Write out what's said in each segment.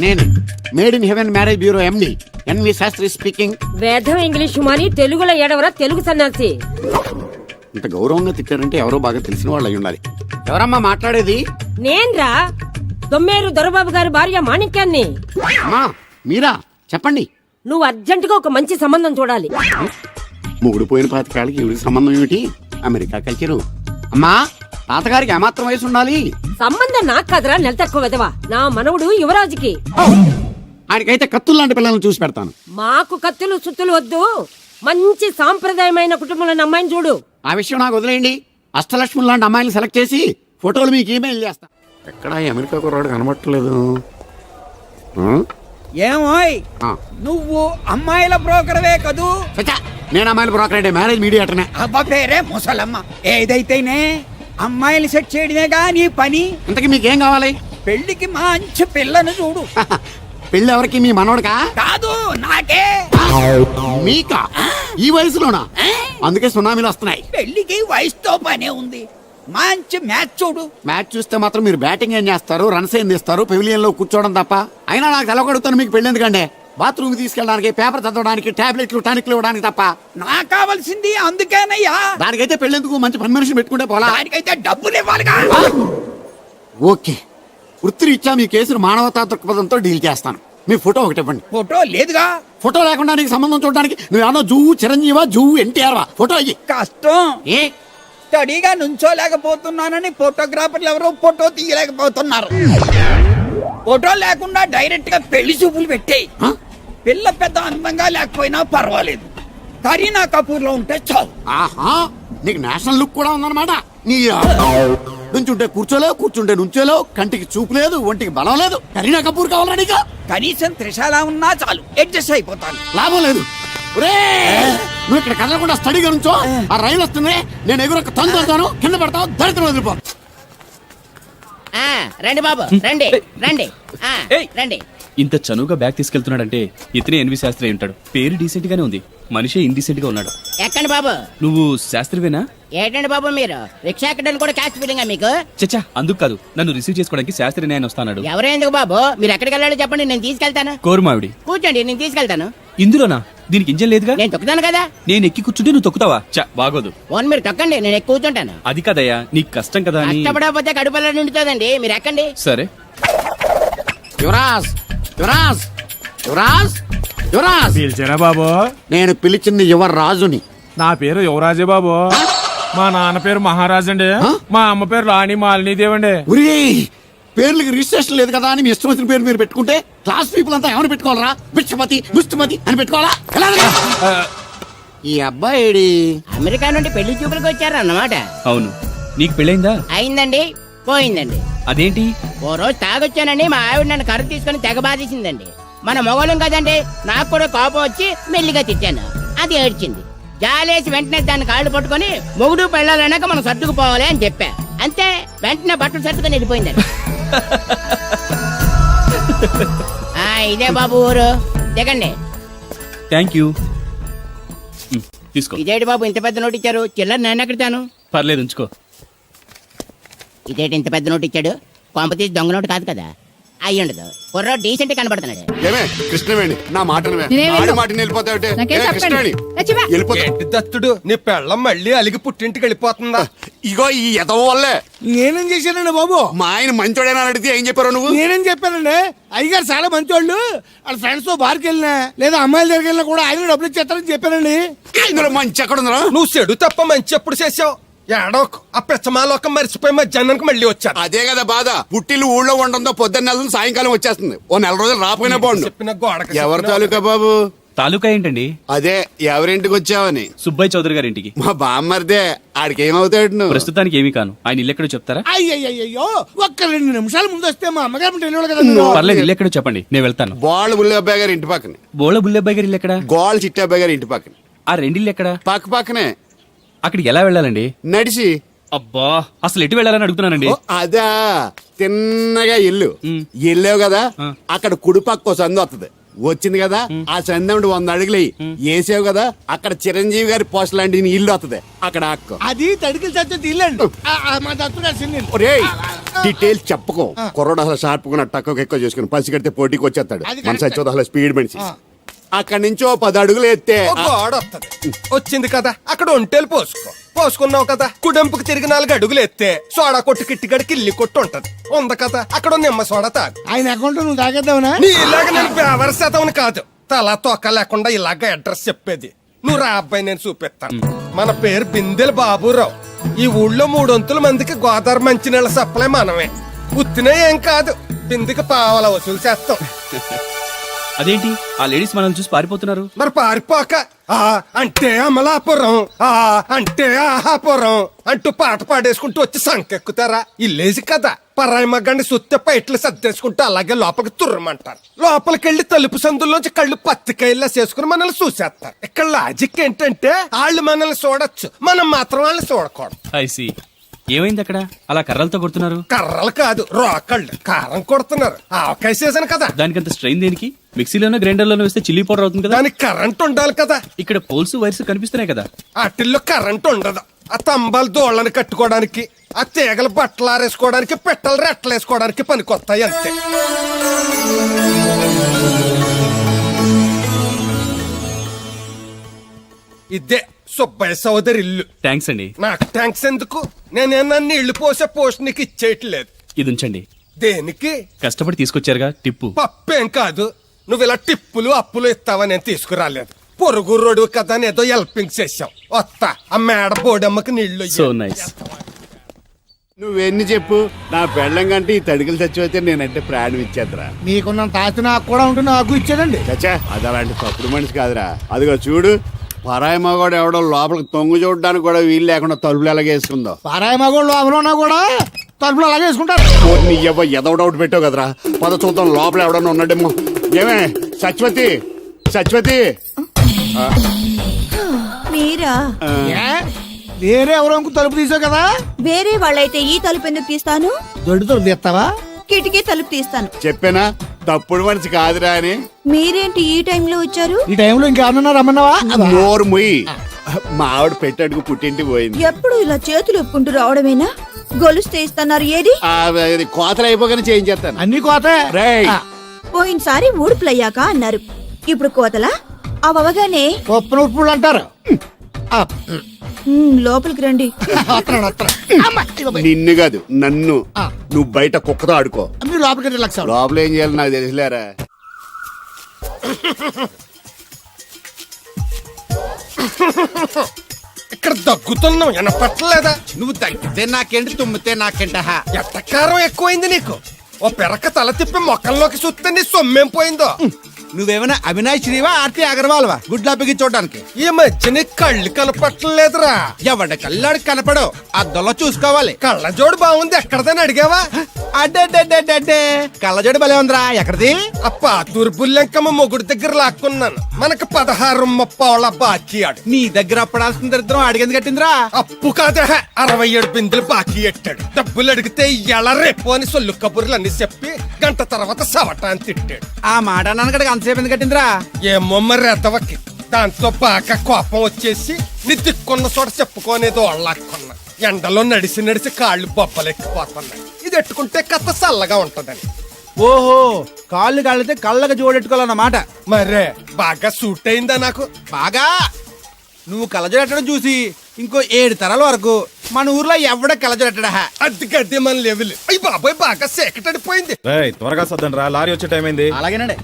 నేను made in heaven marriage bureau MD NV Shastri speaking. వేదం English మాని తెలుగులో ఏడవరా తెలుగు సన్నాసి. ఇంత గౌరవంగా తిట్టారంటే ఎవరో బాగా తెలిసిన వాళ్ళు అయి ఉండాలి. ఎవరమ్మా మాట్లాడేది? నేన్రా దొమ్మేరు దొరబాబు గారి భార్య మాణిక్యాన్ని. అమ్మా మీరా? చెప్పండి. నువ్వు అర్జెంటుగా ఒక మంచి సంబంధం చూడాలి. ముగుడు పోయిన పాతకాళ్ళకి ఇవి సంబంధం ఏమిటి? America culture. అమ్మా తాతగారికి ఏమాత్రం వయసు ఉండాలి? సంబంధం నాకు కదరా, నెల తక్కువ విధవా. నా మనవుడు యువరాజుకి. ఆయనకైతే కత్తులు లాంటి పిల్లల్ని చూసి పెడతాను. మాకు కత్తులు సుత్తులు వద్దు, మంచి సాంప్రదాయమైన కుటుంబంలోని అమ్మాయిని చూడు. ఆ విషయం నాకు వదిలేయండి. అష్టలక్ష్మి లాంటి అమ్మాయిని సెలెక్ట్ చేసి ఫోటోలు మీకు ఈమెయిల్ చేస్తా. ఎక్కడ అమెరికా కుర్రాడు కనబట్టలేదు. ఏమోయ్ నువ్వు అమ్మాయిల బ్రోకర్వే కదూ? నేను అమ్మాయిల బ్రోకర్ అంటే మ్యారేజ్ మీడియాటర్నే. అబ్బా పేరే ముసలమ్మ. ఏదైతేనే అమ్మాయిలు సెట్ చేయడమేగా నీ పని. ఇంతకీ మీకేం కావాలి? పెళ్లికి మంచి పిల్లను చూడు. పెళ్లి ఎవరికి? మీ మనోడకా? కాదు నాకే. మీకా? ఈ వయసులోనా? అందుకే సునామీలు వస్తున్నాయి. పెళ్లికి వయసుతో పనే ఉంది. మంచి మ్యాచ్ చూడు. మ్యాచ్ చూస్తే మాత్రం మీరు బ్యాటింగ్ ఏం చేస్తారు, రన్స్ ఏం తీస్తారు, పెవిలియన్ లో కూర్చోవడం తప్ప. అయినా నాకు తెలవగడుగుతాను మీకు పెళ్లి ఎందుకంటే బాత్రూమ్ తీసుకెళ్ళడానికి, పేపర్ చదవడానికి, టాబ్లెట్లు టానిక్లు ఇవ్వడానికి తప్ప. నాకు కావాల్సింది అందుకేనయ్యా. దానికైతే పెళ్లిందుకు మంచి పని మనిషిని పెట్టుకుంటే పోలా. దానికైతే డబ్బులు ఇవ్వాలిగా. ఓకే, వృత్తిరీత్యా మీ కేసును మానవతా దృక్పథంతో డీల్ చేస్తాను. మీ ఫోటో ఒకటి ఇవ్వండి. ఫోటో లేదుగా. ఫోటో లేకుండా నీకు సంబంధం చూడడానికి నువ్వేమో జువ్వు చిరంజీవా, జువ్వు ఎన్టీఆర్ వా? ఫోటో అయ్యి. కష్టం. ఏ స్టడీగా నుంచోలేకపోతున్నానని ఫోటోగ్రాఫర్లు ఎవరో ఫోటో తీయలేకపోతున్నారు. ఫోటో లేకుండా డైరెక్ట్ గా పెళ్లి చూపులు పెట్టేయి. పిల్ల పెద్ద అందంగా లేకపోయినా పర్వాలేదు, కరీనా కపూర్ లో ఉంటే చాలు. ఆహా, నీకు నేషనల్ లుక్ కూడా ఉందన్నమాట. నీ నుంచుంటే కూర్చోలేవు, కూర్చుంటే నుంచోలేవు, కంటికి చూపు లేదు, ఒంటికి బలం లేదు. కరీనా కపూర్ కావాలా నీకు? కనీసం త్రిషాల ఉన్నా చాలు, అడ్జస్ట్ అయిపోతాను. లాభం లేదు. నువ్వు ఇక్కడ కదలకుండా స్టడీగా నుంచో. ఆ రైలు వస్తుంది, నేను ఎగురొక్క తందుతాను, కింద పడతావు, దరిద్రం వదిలిపో. రండి బాబు, రండి రండి రండి. ఇంత చనువుగా బ్యాగ్ తీసుకెళ్తున్నాడంటే ఇతనే ఎన్వి శాస్త్రి ఉంటాడు. పేరు డీసెంట్ గానే ఉంది, మనిషి ఇండీసెంట్ గా ఉన్నాడు. ఎక్కండి బాబు. నువ్వు శాస్త్రివేనా? ఏంటండి బాబు మీరు రిక్షా ఎక్కడానికి కూడా క్యాష్ ఫీలింగా మీకు? చచ్చా, అందుకు కాదు, నన్ను రిసీవ్ చేసుకోవడానికి శాస్త్రి నేను వస్తాడు. ఎవరు ఎందుకు బాబు? మీరు ఎక్కడికి వెళ్ళాలో చెప్పండి, నేను తీసుకెళ్తాను. కోరుమావిడి. కూర్చోండి, నేను తీసుకెళ్తాను. ఇందులోనా? దీనికి ఇంజన్ లేదుగా. నేను తొక్కుతాను కదా. నేను ఎక్కి కూర్చుంటే నువ్వు తొక్కుతావా? బాగోదు. ఓన్ మీరు తొక్కండి, నేను ఎక్కి కూర్చుంటాను. అది కదయ్యా, నీకు కష్టం కదా. కష్టపడకపోతే కడుపులో నిండుతుందండి, మీరు ఎక్కండి. సరే. యువరాజ్, యువరాజ్, యువరాజ్, యువరాజ్. పిలిచారా బాబు? నేను పిలిచింది యువరాజుని. నా పేరు యువరాజే బాబు. మా నాన్న పేరు మహారాజ్ అండి. మా అమ్మ పేరు రాణి మాలినీదేవండి. పేర్లకి రిజిస్ట్రేషన్ లేదు కదా అని మీ ఇష్టం వచ్చిన పేరు మీరు పెట్టుకుంటే క్లాస్ పీపుల్ అంతా ఏమని పెట్టుకోవాలరా? బిచ్చమతి, ముష్టిమతి అని పెట్టుకోవాలా? ఈ అబ్బాయి అమెరికా నుండి పెళ్లి చూపులకు వచ్చారు అన్నమాట. అవును. నీకు పెళ్ళైందా? అయిందండి, పోయిందండి. అదేంటి? ఓ రోజు తాగొచ్చానండి, మా ఆవిడ నన్ను కర్ర తీసుకుని తెగ బాధేసిందండి. మన మొగలం కదండి, నాకు కూడా కోపం వచ్చి మెల్లిగా తిట్టాను. అది ఏడ్చింది. జాలేసి వెంటనే దాన్ని కాళ్ళు పట్టుకొని మొగుడు పెళ్ళాలన్నాక మనం సర్దుకుపోవాలి అని చెప్పా. అంతే, వెంటనే బట్టలు సర్దుకొని వెళ్ళిపోయిందండి. ఇదే బాబు ఊరు, దిగండి. Thank you. తీసుకో. ఇదేంటి బాబు ఇంత పెద్ద నోటు ఇచ్చారు? చిల్లర నేను ఎక్కడతాను. పర్లేదు, ఉంచుకో. ఇదేంటి ఇంత పెద్ద నోటు ఇచ్చాడు? కొంప తీసి దొంగ నోటు కాదు కదా? అయ్యుండదు, కుర్ర డీసెంట్ కనబడుతున్నాడు. కృష్ణవేణి, నా మాటను దత్తుడు నీ పెళ్ళం మళ్ళీ అలిగి పుట్టింటికి వెళ్ళిపోతుందా? ఇగో ఈ ఎదవ వల్లే. నేనేం చేశానండి బాబు? మా ఆయన మంచోడేనా అడిగితే ఏం చెప్పారు నువ్వు? నేనేం చెప్పానండి? అయ్యగారు చాలా మంచోళ్ళు. వాళ్ళ ఫ్రెండ్స్ తో బార్కి వెళ్ళినా లేదా అమ్మాయిల దగ్గరికి వెళ్ళినా కూడా ఆయన డబ్బులు ఇచ్చేస్తారని చెప్పానండి. ఇందులో మంచి ఎక్కడ ఉందా? నువ్వు చెడు తప్ప మంచి ఎప్పుడు చేసావు? ఏడోకు ఆ పెచ్చమాలోకం మరిచిపోయి మధ్యాహ్నానికి మళ్ళీ వచ్చాను. అదే కదా బాధ. పుట్టిల్లు ఊళ్ళో ఉండడంతో పొద్దున్న నెల సాయంకాలం వచ్చేస్తుంది. ఓ నెల రోజులు రాపోయినా బాగుండు. చెప్పిన గోడ ఎవరి తాలూకా బాబు? తాలూకా ఏంటండి? అదే ఎవరింటికి వచ్చావని. సుబ్బయ్య చౌదరి గారి ఇంటికి. మా బామ్మర్దే. ఆడికి ఏమవుతాడు నువ్వు? ప్రస్తుతానికి ఏమీ కాను. ఆయన ఇల్లు ఎక్కడో చెప్తారా? అయ్యో, ఒక్క 2 నిమిషాల ముందు వస్తే మా అమ్మగారు తెలియదు కదా. పర్లేదు, ఇల్లు ఎక్కడో చెప్పండి, నేను వెళ్తాను. బోళ్ళ బుల్లి అబ్బాయి గారి ఇంటి పక్కన. బోళ బుల్లెబ్బాయి గారి ఇల్లు ఎక్కడ? గోళ్ళ చిట్టి అబ్బాయి గారి ఇంటి పక్కన. ఆ రెండిల్లు ఎక్కడ? పక్క పక్కనే. అక్కడికి ఎలా వెళ్ళాలండి? నడిచి. అబ్బా, అసలు ఎటు వెళ్ళాలని అడుగుతున్నానండి. అదా, తిన్నగా ఇల్లు వెళ్ళావు కదా, అక్కడ కుడి పక్క సందు వస్తుంది. వచ్చింది కదా, ఆ సందముడు 100 అడుగులు వేసావు కదా, అక్కడ చిరంజీవి గారి పోస్ట్ లాంటి ఇల్లు వస్తుంది. అక్కడ అక్క అది తడికి చచ్చి ఇల్లండి. మా దత్తు గారి డీటెయిల్స్ చెప్పకో కుర్రోడు అసలు షార్ప్ గా తక్కువ ఎక్కువ చేసుకుని పసి కడితే పోటీకి వచ్చేస్తాడు అది మన కరెక్టే. సచ్చి అసలు స్పీడ్ మనిషి అక్కడి నుంచి ఓ 10 అడుగులు ఎత్తే ఓ గోడ వస్తది వచ్చింది కదా అక్కడ ఒంటేలు పోసుకున్నావు కదా కుడెంపుకు తిరిగి 4 అడుగులు ఎత్తే సోడా కొట్టు కిట్టిగడి కిల్లి కొట్టు ఉంటది ఉంది కదా అక్కడ నిమ్మ సోడా తాగు ఆయన అకౌంట్ నువ్వు తాగేద్దావునా నీ ఇలాగ నేను బేవర శాతం కాదు తల తోక లేకుండా ఇలాగ అడ్రస్ చెప్పేది నువ్వు రా అబ్బాయి నేను చూపిస్తాను మన పేరు బిందెల బాబురావు ఈ ఊళ్ళో 300 మందికి గోదావరి మంచినీళ్ళ సప్లై మనమే ఉత్తినే ఏం కాదు బిందెకి పావల వసూలు చేస్తాం అదేంటి ఆ లేడీస్ మనల్ని చూసి పారిపోతున్నారు? మరి పారిపోక ఆ అంటే అమలాపురం ఆ అంటే ఆహాపురం అంటూ పాట పాడేసుకుంటూ వచ్చి సంకెక్కుతారా ఇల్లేసి కదా పరాయి మగ్గండి సుత్తే పైట్లు సర్దేసుకుంటూ అలాగే లోపలికి తుర్రమంటారు లోపలికెళ్ళి తలుపు సందుల్లోంచి కళ్ళు పత్తికాయల్లా చేసుకుని మనల్ని చూసేస్తారు ఇక్కడ లాజిక్ ఏంటంటే వాళ్ళు మనల్ని చూడొచ్చు మనం మాత్రం వాళ్ళని చూడకూడదు ఐసి ఏమైంది అక్కడ అలా కర్రలతో కొడుతున్నారు? కర్రలు కాదు రోకళ్ళు కారం కొడుతున్నారు ఆవకాయ సీజన్ కదా దానికంత స్ట్రెయిన్ దేనికి? మిక్సీలోనో గ్రైండర్లోనో వేస్తే చిల్లీ పౌడర్ అవుతుంది కదా. దానికి కరెంట్ ఉండాలి కదా ఇక్కడ పోల్స్ వైర్స్ కనిపిస్తున్నాయి కదా. వాటిల్లో కరెంట్ ఉండదు ఆ తంబాలు దోళ్ళని కట్టుకోవడానికి ఆ తీగలు బట్టలు ఆరేసుకోవడానికి పెట్టలు రెట్టలు వేసుకోవడానికి పనికొస్తాయి అంతే ఇదే సుబ్బయ్య సోదరి ఇల్లు థ్యాంక్స్ అండి. నాకు ట్యాంక్స్ ఎందుకు నేనేనా నీళ్లు పోసే పోస్ట్ నీకు ఇచ్చేయట్లేదు ఇది ఉంచండి. దేనికి కష్టపడి తీసుకొచ్చారుగా టిప్పు. పప్పేం కాదు నువ్వు ఇలా టిప్పులు అప్పులు ఇస్తావని నేను తీసుకురాలేదు పొరుగు రోడ్డు కదా అని ఏదో హెల్పింగ్ చేసావు వస్తా ఆ మేడ బోడమ్మకి నీళ్లు ఇయ్యి. So nice. నువ్వెన్ని చెప్పు నా పెళ్ళం కంటే ఈ తడికలు చచ్చిపోతే నేనంటే ప్రాణం ఇచ్చేద్దరా. మీకున్నంత ఆస్తి నాకు కూడా ఉంటుంది, నాకు ఇచ్చాడండి. చచ్చా అది అలాంటి తప్పుడు మనిషి కాదురా. అదిగో చూడు పరాయి మగవాడు ఎవడో లోపలికి తొంగు చూడడానికి కూడా వీలు లేకుండా తలుపులు ఎలాగేసుకుందో. పారాయి మగోళ్ళు లోపల ఉన్నా కూడా తలుపులు అలాగే వేసుకుంటారు. నీ ఎవ ఎదవ డౌట్ పెట్టావు కదరా. పద చూద్దాం లోపల ఎవడన్నా ఉన్నాడేమో. ఏమే సత్యవతి సత్యవతి మీరా? ఏ? వేరే ఎవరో ఇంకో తలుపు తీసావు కదా. వేరే వాళ్ళైతే ఈ తలుపు ఎందుకు తీస్తాను? దొడ్డు తలుపు తీస్తావా? కిటికీ తలుపు తీస్తాను. చెప్పానా తప్పుడు మనిషి కాదురా అని. మీరేంటి ఈ టైంలో వచ్చారు? ఈ టైంలో ఇంకెవరన్నా రమ్మన్నావా? నోరు ముయ్యి. మా ఆవిడ పెట్టడుకు పుట్టింటికి పోయింది. ఎప్పుడు ఇలా చేతులు ఒప్పుకుంటూ రావడమేనా? గొలుస్తే ఇస్తున్నారు ఏది? అది కోతలు అయిపోగానే చేయించేస్తాను. అన్ని కోతే. రేయ్ పోయినసారి ఊడుపులయ్యాక అన్నారు, ఇప్పుడు కోతలా? అవగానే ఉప్పులు ఉప్పులు అంటారు. లోపలికి రండి. వస్తున్నాడు, వస్తున్నాడు. అమ్మ, ఇదిగో పోయి. నిన్ను కాదు నన్ను. నువ్వు బయట కుక్కతో ఆడుకో. మీరు లోపలికి రిలాక్స్ అవ్వండి. లోపల ఏం చేయాలి నాకు తెలిసిలేరా. ఇక్కడ దగ్గుతున్నావు వినపట్టలేదా? నువ్వు తగ్గితే నాకేంటి తుమ్మితే నాకేంట ఎట్టకారం ఎక్కువైంది నీకు. ఓ పెరక తల తిప్పి మొక్కల్లోకి చూస్తే నీ సొమ్మేం పోయిందో. నువ్వేమైనా అవినాష్ శ్రీవా ఆర్తి అగర్వాల్వా గుడ్లా చూడడానికి? ఈ మధ్య నీ కళ్ళు కనపట్టలేదురా. ఎవడ కళ్ళాడు కనపడవు, అద్దంలో చూసుకోవాలి. కళ్ళజోడు బాగుంది ఎక్కడదని అడిగావా? అడ్డే కళ్ళజోడు భలే ఉందిరా. ఎక్కడిది? ఆ పాతూరు బుల్లెంకమ్మ మొగుడు దగ్గర లాక్కున్నాను. మనకు 16 బాకీ ఆడు. నీ దగ్గర అప్పడాల్సిన దరిద్రం అడిగింది కట్టిందిరా. అప్పు కాదే 67 బిందులు బాకీ ఎట్టాడు. డబ్బులు అడిగితే ఎలా రేపు అని సొల్లు కబుర్లు అన్ని చెప్పి గంట తర్వాత సవటాన్ని తిట్టాడు. ఆ మాట అన్నాను అంతసేపు ఎందుకు కట్టిందిరా? ఏమో మరి ఎదవకి దాంతో బాగా కోపం వచ్చేసి నీ దిక్కున్న చోట చెప్పుకోనేదో వాళ్ళకున్నా. ఎండలో నడిచి నడిచి కాళ్ళు బొబ్బలెక్కిపోతున్నాయి. ఇది ఎట్టుకుంటే కథ చల్లగా ఉంటదని. ఓహో, కాళ్ళు కాళ్ళైతే కళ్ళకి జోడెట్టుకోవాలన్నమాట. మరే బాగా సూట్ అయిందా నాకు? బాగా. నువ్వు కళ్ళజోడెట్టడం చూసి ఇంకో 7 తరాల వరకు మన ఊర్లో ఎవడ కళ్ళజోడెట్టడా. అది గడ్డి మన లెవెల్. అయ్యి బాబాయ్ బాగా సేకటడిపోయింది. త్వరగా సర్దండి రా, లారీ వచ్చే టైం అయింది. అలాగేనండి.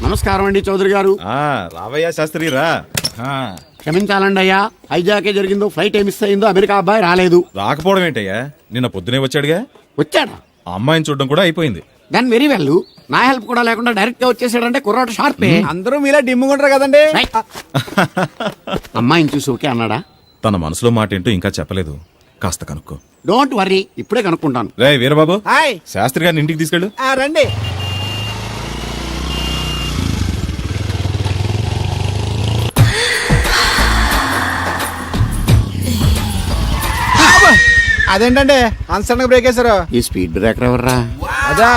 నమస్కారం అండి చౌదరి గారు. రావయ్యా శాస్త్రి రా. క్షమించాలండి అయ్యా, హైజాకే జరిగిందో, ఫ్లైట్ ఏమిస్ అయిందో, అమెరికా అబ్బాయి రాలేదు. రాకపోవడం ఏంటయ్యా, నిన్న పొద్దునే వచ్చాడుగా. వచ్చాడా? ఆ అమ్మాయిని చూడడం కూడా అయిపోయింది. దాని వెరీ వెల్. నా హెల్ప్ కూడా లేకుండా డైరెక్ట్ గా వచ్చేసాడంటే కుర్రాడు షార్పే. అందరూ మీలా డిమ్ముకుంటారు కదండి. అమ్మాయిని చూసి ఓకే అన్నాడా? తన మనసులో మాట ఏంటో ఇంకా చెప్పలేదు, కాస్త కనుక్కో. డోంట్ వర్రీ, ఇప్పుడే కనుక్కుంటాను. రే వీరబాబు, హాయ్. శాస్త్రి గారిని ఇంటికి తీసుకెళ్ళు. రండి. అదేంటండి అన్సడన్ బ్రేక్ వేశారు? ఈ స్పీడ్ బ్రేకర్ ఎవర్రా? అదా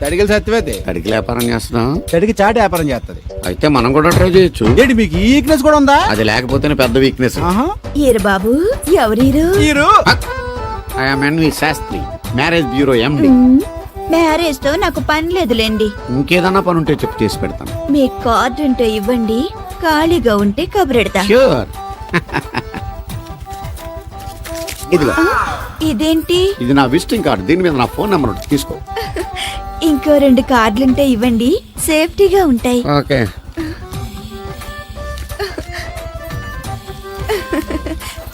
తడిగిలి సత్యవేది. అడిగి వ్యాపారం చేస్తున్నాం. తడికి చాటి వ్యాపారం చేస్తది. అయితే మనం కూడా ట్రై చేయొచ్చు. ఏంటి మీకు ఈ వీక్నెస్ కూడా ఉందా? అది లేకపోతేనే పెద్ద వీక్నెస్. ఈరు బాబు, ఎవరీరు? మీరు I'm NV Shastri, marriage bureau MD. Marriage తో నాకు పని లేదులేండి. ఇంకేదన్నా పని ఉంటే చెప్పు, చేసి పెడతాను. మీ కార్డు ఉంటే ఇవ్వండి, ఖాళీగా ఉంటే కబురెడతా. ష్యూర్. ఇదిగో, ఇదేంటి? ఇది నా విజిటింగ్ కార్డు. దీని మీద నా ఫోన్ నెంబర్ ఉంటుంది, తీసుకో. ఇంకో 2 కార్డులుంటే ఇవ్వండి, సేఫ్టీగా ఉంటాయి. ఓకే.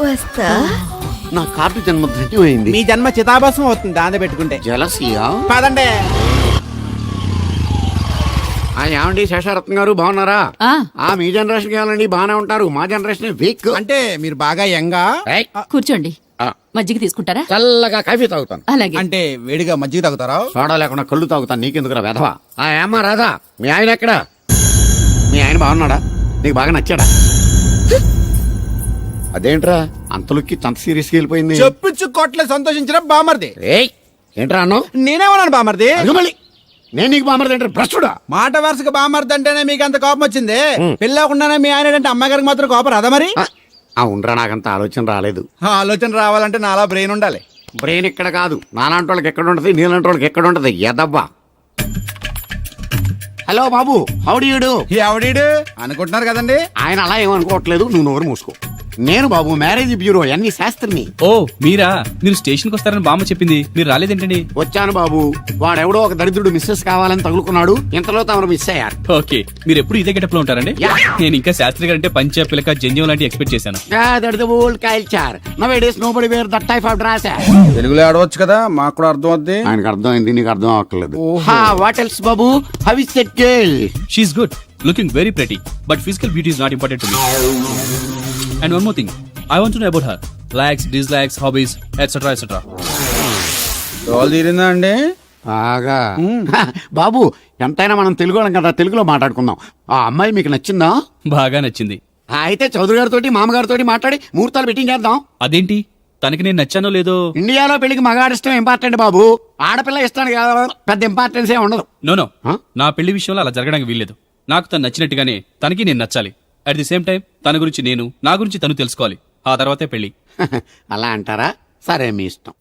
వస్తా. నా కార్డు జన్మ ధన్యమైంది. మీ జన్మ చితాభాసం అవుతుంది దాంతో పెట్టుకుంటే. జలసియా. పదండి. ఏమండి శేషారత్న గారు, బాగున్నారా? మీ జనరేషన్ కావాలండి, బాగానే ఉంటారు. మా జనరేషన్ వీక్. అంటే మీరు బాగా యంగా. కూర్చోండి, మజ్జిగ తీసుకుంటారా? చల్లగా కాఫీ తాగుతాను. అలాగే. అంటే వేడిగా మజ్జిగ తాగుతారా? సోడా లేకుండా కళ్ళు తాగుతాను. నీకెందుకురా వెధవా? ఏమ్మా రాధా, మీ ఆయన ఎక్కడా? మీ ఆయన బాగున్నాడా? నీకు బాగా నచ్చాడా? అదేంట్రా అంతలోకి అంత సీరియస్గా వెళ్ళిపోయింది? చెప్పించు కొట్ల సంతోషించిన బామర్ది. ఏయ్, ఏంట్రా అన్నావు? నేనేమన్నాను బామర్ది? అదిగో మళ్ళీ నేను నీకు బామర్ది అంటే భ్రష్టుడా? మాట వరుసగా బామర్ది అంటేనే మీకు అంత కోపం వచ్చింది. పెళ్ళకుండానే మీ ఆయన అంటే అమ్మాయి గారికి మాత్రం కోపం రాదా మరి? ఉండరా, నాకంత ఆలోచన రాలేదు. ఆలోచన రావాలంటే నాలా బ్రెయిన్ ఉండాలి. బ్రెయిన్ ఇక్కడ కాదు, నాలాంటి వాళ్ళకి ఎక్కడ ఉంటది, నీలాంటి వాళ్ళకి ఎక్కడ ఉంటది. ఎదవ్వా. హలో బాబు, హౌ డు యు డు? ఎవడీడు అనుకుంటున్నారు కదండి. ఆయన అలా ఏమనుకోవట్లేదు, నువ్వు నోరు మూసుకో. నేను బాబు మ్యారేజ్ బ్యూరో ఎన్వి శాస్త్రిని. ఓ మీరా? మీరు స్టేషన్కి వస్తారని బామ్మ చెప్పింది, మీరు రాలేదేంటండి? వచ్చాను బాబు. వాడెవడో ఒక దరిద్రుడు మిస్సెస్ కావాలని తగులుకున్నాడు. ఇంతలో తమరు మిస్ అయ్యారు. ఓకే, మీరు ఎప్పుడు ఇదే గెటప్ లో ఉంటారండి? నేను ఇంకా శాస్త్రి గారు అంటే పంచ పిలక జంజం లాంటి ఎక్స్పెక్ట్ చేశాను. Old culture. Nowadays nobody wear that type of dress. తెలుగులో ఆడవచ్చు కదా, మాకు కూడా అర్థం అవుద్ది. ఆయనకు అర్థమైంది, నీకు అర్థం అవ్వట్లేదు. వాట్ ఎల్స్ బాబు? How is that girl? She's good, looking very pretty, but physical beauty is not important to me. And one more thing, I want to know about her. Likes, dislikes, hobbies, etc. etc. డోల్ తీరిందా అండి? బాగా. బాబు, ఎంతైనా మనం తెలుగు వాళ్ళం కదా, తెలుగులో మాట్లాడుకుందాం. ఆ అమ్మాయి మీకు నచ్చిందా? బాగా నచ్చింది. అయితే చౌదరి గారితో మామగారితో మాట్లాడి ముహూర్తాలు పెట్టింగ్ చేద్దాం. అదేంటి, తనకి నేను నచ్చానో లేదో? ఇండియాలో పెళ్లికి మగాడి ఇష్టం ఇంపార్టెంట్ బాబు. ఆడపిల్ల ఇష్టానికి పెద్ద ఇంపార్టెన్స్ ఏ ఉండదు. నో నా పెళ్లి విషయంలో అలా జరగడానికి వీల్లేదు. నాకు తను నచ్చినట్టుగానే తనకి నేను నచ్చాలి. అట్ ది సేమ్ టైం తన గురించి నేను, నా గురించి తను తెలుసుకోవాలి. ఆ తర్వాతే పెళ్లి. అలా అంటారా? సరే, మీ ఇష్టం.